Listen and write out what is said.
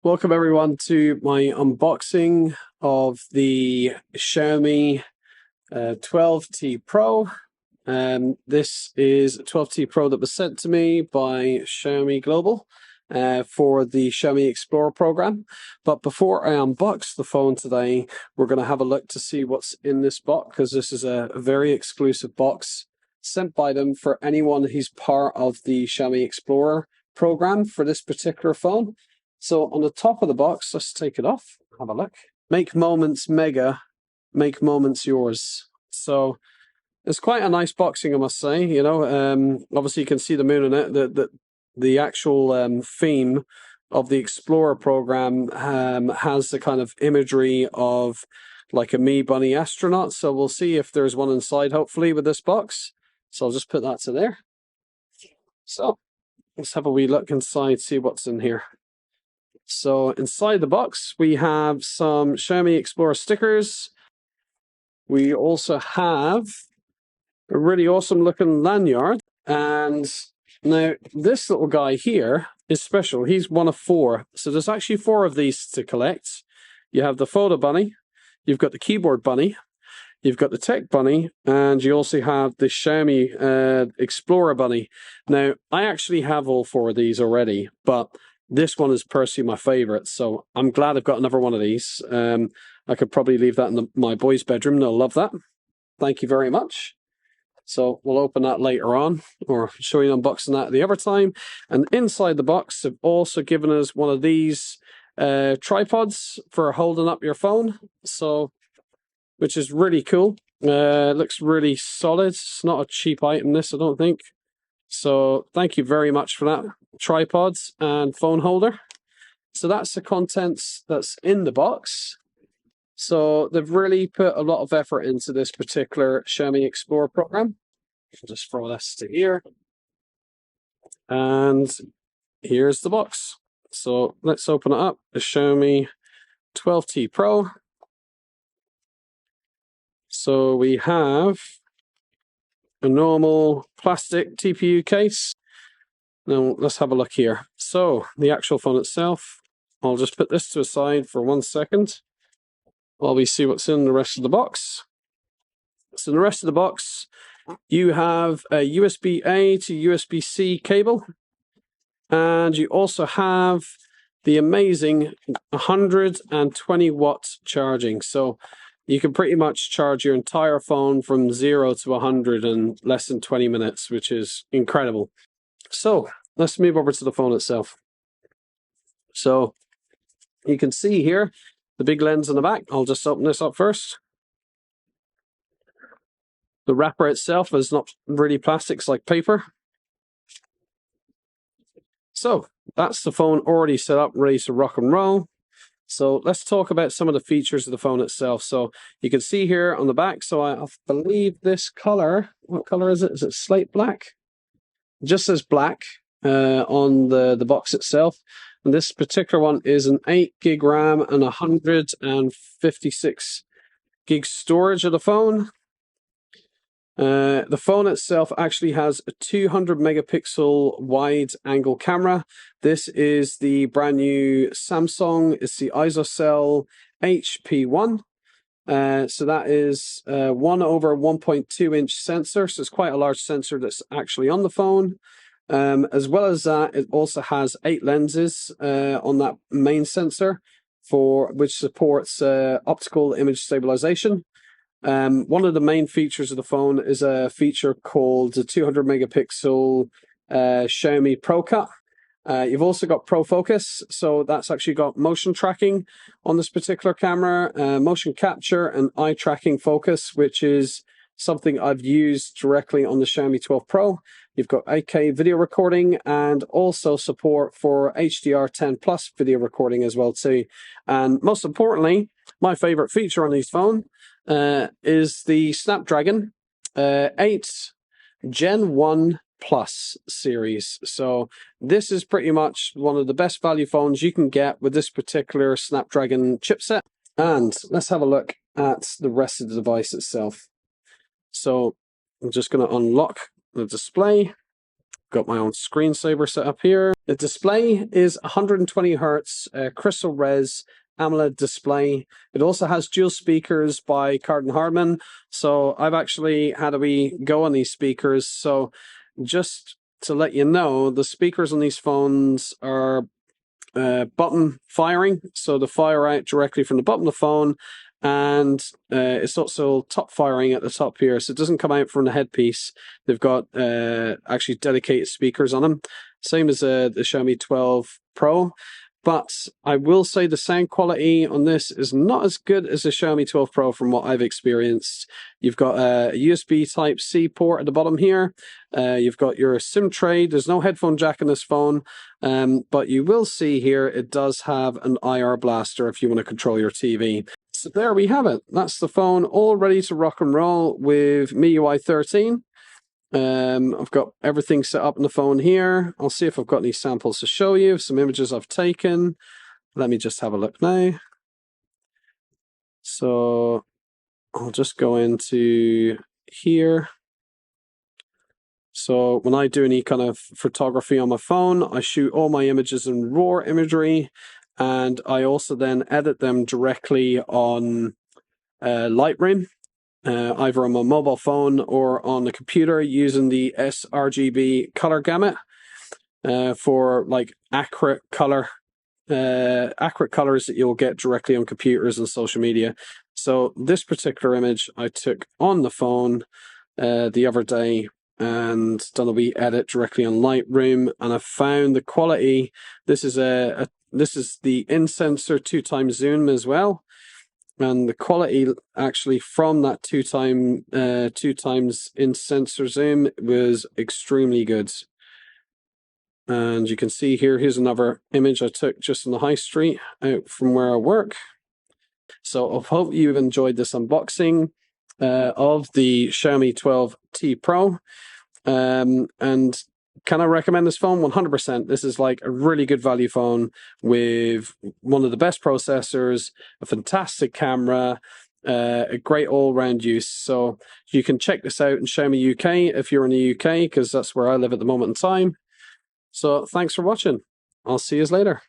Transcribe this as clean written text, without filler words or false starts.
Welcome everyone to my unboxing of the Xiaomi 12T Pro. This is a 12T Pro that was sent to me by Xiaomi Global for the Xiaomi Explorer program. But before I unbox the phone today, we're going to have a look to see what's in this box, because this is a very exclusive box sent by them for anyone who's part of the Xiaomi Explorer program for this particular phone. So on the top of the box, let's take it off, have a look. Make moments mega, make moments yours. So it's quite a nice boxing, I must say. You know, obviously you can see the moon in it. The actual theme of the Explorer program has the kind of imagery of like a me bunny astronaut. So we'll see if there's one inside, hopefully, with this box. So I'll just put that to there. So let's have a wee look inside, see what's in here. So inside the box, we have some Xiaomi Explorer stickers. We also have a really awesome looking lanyard. And now this little guy here is special. He's one of 4. So there's actually 4 of these to collect. You have the photo bunny, you've got the keyboard bunny, you've got the tech bunny, and you also have the Xiaomi Explorer bunny. Now, I actually have all 4 of these already, but this one is personally my favorite, so I'm glad I've got another one of these. I could probably leave that in my boys' bedroom. They'll love that. Thank you very much. So we'll open that later on, or show you unboxing that the other time. And inside the box, they've also given us one of these tripods for holding up your phone, so which is really cool. It looks really solid. It's not a cheap item, this, I don't think. So thank you very much for that. Tripods and phone holder. So that's the contents that's in the box. So they've really put a lot of effort into this particular Xiaomi Explorer program. I'll just throw this to here. And here's the box. So let's open it up. The Xiaomi 12T Pro. So we have a normal plastic TPU case. Now let's have a look here. So the actual phone itself, I'll just put this to a side for 1 second while we see what's in the rest of the box. So in the rest of the box, you have a USB-A to USB-C cable, and you also have the amazing 120 watt charging. So you can pretty much charge your entire phone from 0 to 100 in less than 20 minutes, which is incredible. So let's move over to the phone itself. So you can see here the big lens on the back. I'll just open this up first. The wrapper itself is not really plastic, it's like paper. So that's the phone already set up, ready to rock and roll. So let's talk about some of the features of the phone itself. So you can see here on the back, so I believe this color, what color is it? Is it slate black? Just says black on the box itself. And this particular one is an 8 gig RAM and 156 gig storage of the phone. The phone itself actually has a 200 megapixel wide angle camera. This is the brand new Samsung. It's the ISOCELL HP1. So that is 1/1.2 inch sensor. So it's quite a large sensor that's actually on the phone. As well as that, it also has 8 lenses on that main sensor, which supports optical image stabilization. One of the main features of the phone is a feature called the 200 megapixel Xiaomi Pro Cut. You've also got Pro Focus, so that's actually got motion tracking on this particular camera, motion capture and eye tracking focus, which is something I've used directly on the Xiaomi 12 Pro. You've got 8K video recording and also support for HDR10 plus video recording as well too. And most importantly, my favorite feature on these phones is the Snapdragon 8 Gen 1 Plus series. So this is pretty much one of the best value phones you can get with this particular Snapdragon chipset. And let's have a look at the rest of the device itself. So I'm just going to unlock the display. got my own screensaver set up here. The display is 120 hertz crystal res AMOLED display. It also has dual speakers by Card & Hardman. So I've actually had a wee go on these speakers. So just to let you know, the speakers on these phones are button firing. So they fire out directly from the bottom of the phone. And it's also top firing at the top here. So it doesn't come out from the headpiece. They've got actually dedicated speakers on them. Same as the Xiaomi 12 Pro. But I will say the sound quality on this is not as good as the Xiaomi 12 Pro from what I've experienced. You've got a USB Type-C port at the bottom here. You've got your SIM tray. There's no headphone jack in this phone. But you will see here it does have an IR blaster if you want to control your TV. So there we have it. That's the phone all ready to rock and roll with MIUI 13. I've got everything set up on the phone here. I'll see if I've got any samples to show you, some images I've taken. Let me just have a look now. So I'll just go into here. So when I do any kind of photography on my phone, I shoot all my images in RAW imagery, and I also then edit them directly on Lightroom. Either on my mobile phone or on the computer using the sRGB color gamut for like accurate colors that you'll get directly on computers and social media. So this particular image I took on the phone the other day and done a wee edit directly on Lightroom, and I found the quality. This is the in-sensor 2x zoom as well. And the quality actually from that two times in sensor zoom was extremely good. And you can see here, here's another image I took just on the high street out from where I work. So I hope you've enjoyed this unboxing of the Xiaomi 12T Pro. And can I recommend this phone? 100%. This is like a really good value phone with one of the best processors, a fantastic camera, a great all-round use. So you can check this out in Xiaomi UK if you're in the UK, because that's where I live at the moment in time. So thanks for watching. I'll see you later.